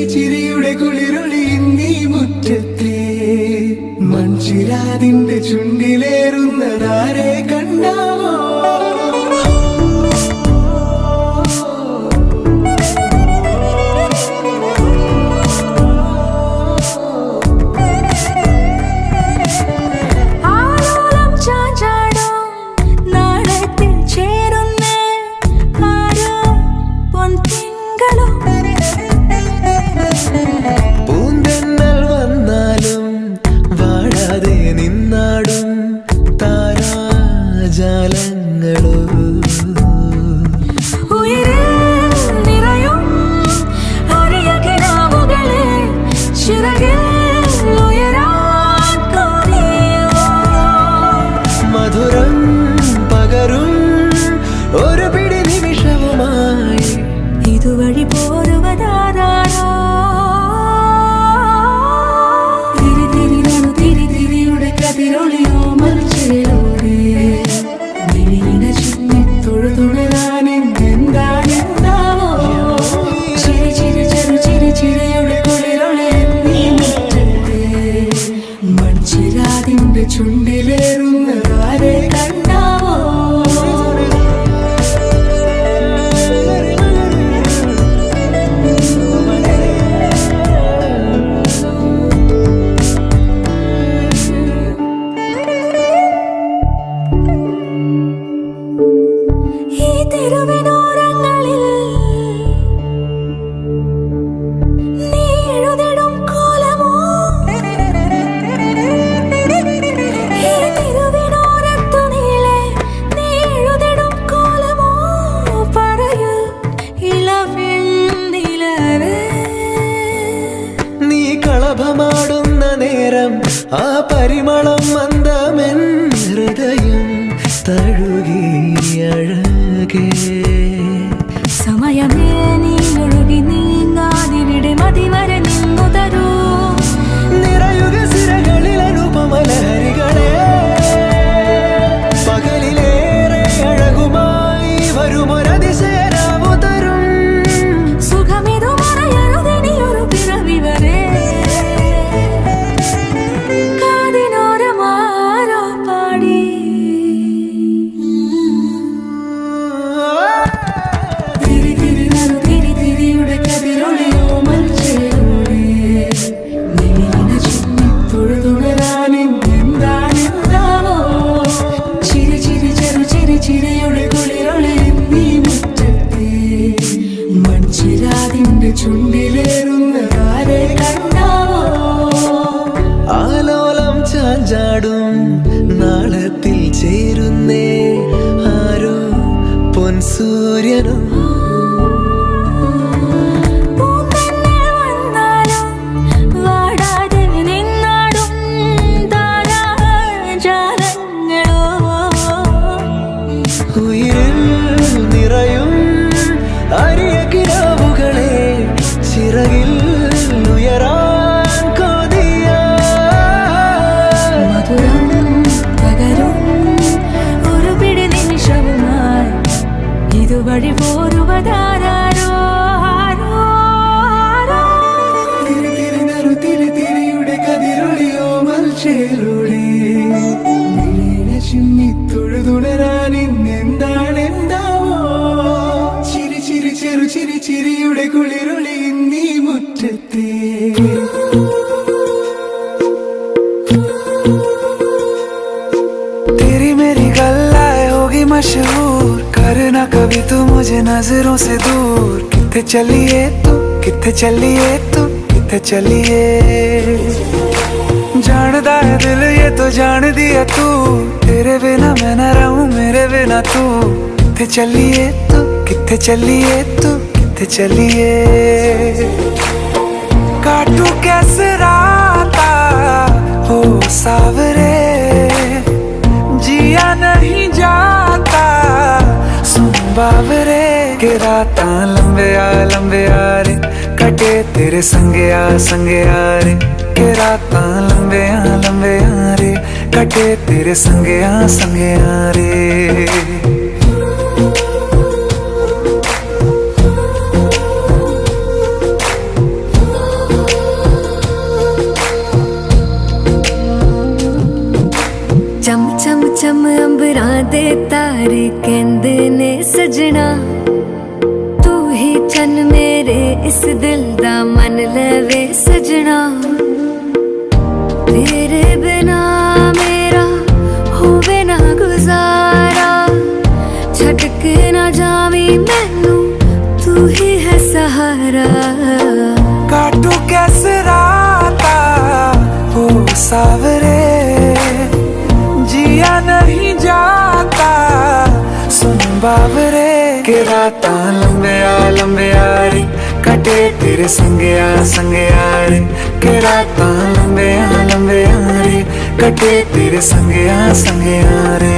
ചിരിയുടെ കുളിരൊളി നീ മുറ്റത്തെ മൺചിരാതിന്റെ ചുണ്ടിലേറുന്നതാരെ കണ്ടാവോ ചുണ്ടിലേറുന്നതാരെ കണ്ടാവോ ഈ തെരുവിനോരങ്ങളിൽ കളഭമാടുന്ന നേരം ആ പരിമളം മന്ദമെൻ ഹൃദയം തഴുകി അഴകേ സമയമേ നീ ഒഴുകി നീങ്ങാതിവിടെ മതിവരെ നിന്നു തരൂ നിറയുക സിരകളിൽ അനുപമലഹരികളെ പകലിലേറെ അഴകുമായി വരുമൊരതിശയരാവു തരും സുഖമിതു മറയരുതെനിയൊരു പിറവി വരെ ചുണ്ടിലേറുന്നതാരെ കണ്ടാവോ ആലോലം ചാഞ്ചാടും നാളത്തിൽ ചേരുന്നേ ആരോ പൊൻസൂര്യനും ഉയിരിൽ നിറയും അരിയ കിരാവുകളെ ചിറകിൽ ഉയരാൻ കൊതിയ മധുരം പകരും ഒരു പിടി നിമിഷവുമായി ഇതുവഴി मशहूर करना कभी तू मुझे नजरों से दूर किथे चलिए तू किथे चलिए तू किथे चलिए जानदा है दिल ये तो जान दिया तू तेरे बिना मैं न रहूं मेरे बिना तू किथे चलिए तू किथे चलिए तू किथे चलिए काटू कैसे राता हो सावरे जिया नहीं जाता सुन बावरे के राता लंबे आ रे कटे तेरे संगे आ रे के राता लंबे आ रे कटे तेरे संगे आ रे चम चम चम अंबरां दे तारे कहंदे ने सजना तू ही चन मेरे इस दिल दा मन लवे सजना तेरे बिना मेरा होवे ना गुजारा छड़ के ना जावी मैनू तू ही है सहारा काटू कैसे राता हो सावरे जिया नहीं जाता सुन बावरे के राता लंबे आ रे कटे तेरे संगे आ रे के राता लंबे आ रे कटे तेरे संगे आ रे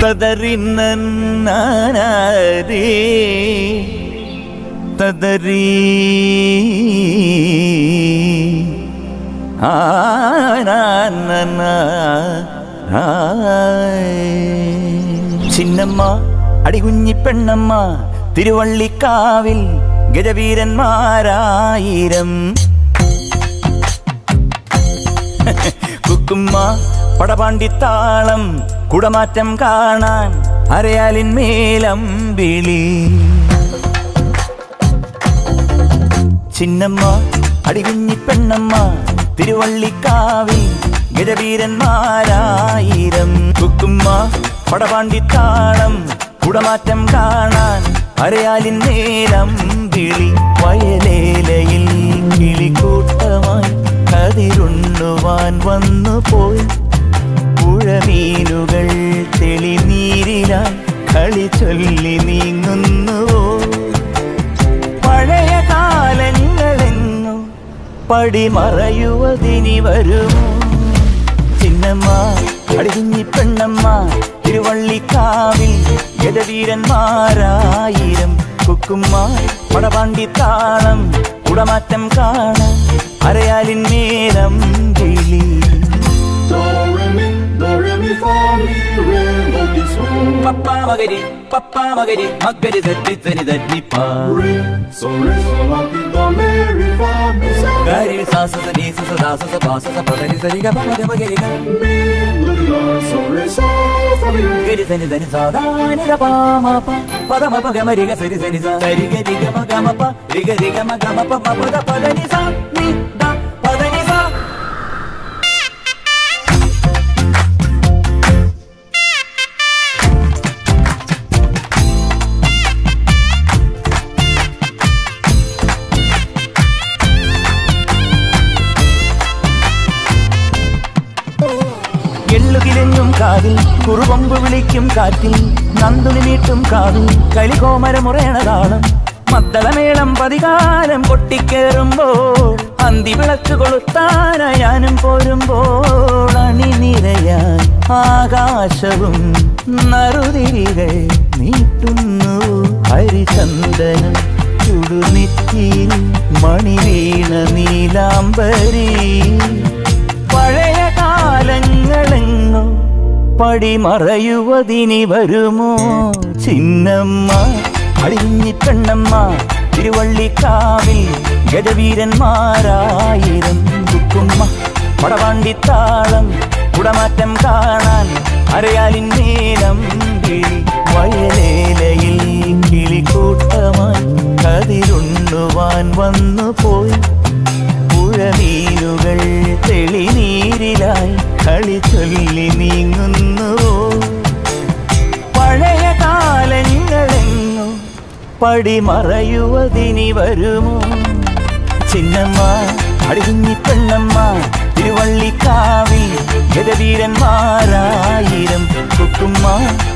തദരി നന്നാരേ തദരി ചിന്നമ്മ അടികുഞ്ഞി പെണ്ണമ്മ തിരുവള്ളിക്കാവിൽ ഗജവീരന്മാരായിരം കുക്കുമ്മ പടപാണ്ടിത്താളം കുടമാറ്റം കാണാൻ അരയാലിന്മേലമ്പിളി ചിന്നമ്മ അടികുഞ്ഞി പെണ്ണമ്മ തിരുവള്ളിക്കാവിൽ ഗജവീരന്മാരായിരം കുക്കുമ്മ പടപാണ്ടിത്താളം കുടമാറ്റം കാണാൻ അരയാലിന്മേലമ്പിളി വയലേലയിൽ കിളിക്കൂട്ടമായി കതിരുണ്ണുവാൻ വന്നുപോയി പുഴമീനുകൾ തെളിനീരിലായി കളി ചൊല്ലി നീങ്ങുന്നുവോ പഴയ കാലങ്ങളെങ്ങോ പടിമറയുവതിനി വരുമോ ചിന്നമ്മ അടികുഞ്ഞി പെണ്ണമ്മ തിരുവള്ളിക്കാവിൽ ഗജവീരന്മാരായിരം കുക്കുമ്മ പടപാണ്ടിത്താളം കുടമാറ്റം കാണാൻ അരയാലിന്മേലം കിളി പപ്പാ മകരി മകരി തട്ടി തനി തട്ടിപ്പാ ഗരി സാസ സനി സസ ദാസ സ പാസ സ പദനി സരി ഗ പമ ഗ ഗരി ഗ ഗരി സനി ധനി സാ ദാനി ഗ പ മ പ പദ മ പ ഗ മ രി ഗ സരി സനി സ സരി ഗ രി ഗ മ ഗ മ പ രി ഗ മ ഗ മ പ മ പ ദ പദനി സ നി ദ പദനി സ എള്ളുകിലെങ്ങും കാതിൽ കുറുകൊമ്പ് വിളിക്കും കാറ്റിൽ നന്ദുനി നീട്ടും കാതിൽ കളികോമരമുറയണതാളം മദ്ദളമേളം പതികാലം കൊട്ടിക്കേറുമ്പോൾ അന്തി വിളക്ക് കൊളുത്താനായി ഞാനും പോരുമ്പോൾ അണിനിരയാൻ ആകാശവും നറുതിരികൾ നീട്ടുന്നു ഹരിചന്ദനം ചുടുനെറ്റിയിൽ മണിവീണ നീലാംബരി പഴയ കാലങ്ങളെങ്ങോ പടിമറയുവതിനി വരുമോ ചിന്നമ്മ അടിഞ്ഞി പെണ്ണമ്മ തിരുവള്ളിക്കാവിൽ ഗജവീരന്മാരായിരം കുക്കുമ്മ പടവാണ്ടിത്താളം കുടമാറ്റം കാണാൻ അരയാലിൻ നീലം കിളി വയലേലയിൽ കിളിക്കൂട്ടമായി കതിരുണ്ണുവാൻ വന്നു പോയി പുഴനീരുകൾ തെളിനീരിലായി കളി ചൊല്ലി നീങ്ങുന്നുവോ പഴയ കാലങ്ങളെങ്ങോ പടിമറയുവതിനി വരുമോ ചിന്നമ്മ അടിഞ്ഞി പെണ്ണമ്മ തിരുവള്ളിക്കാവിൽ ഗജവീരന്മാരായിരം കുക്കുമ്മ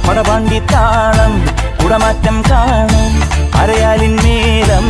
പടവാണ്ടിത്താളം കുടമാറ്റം കാണാൻ അരയാലിൻ മേലം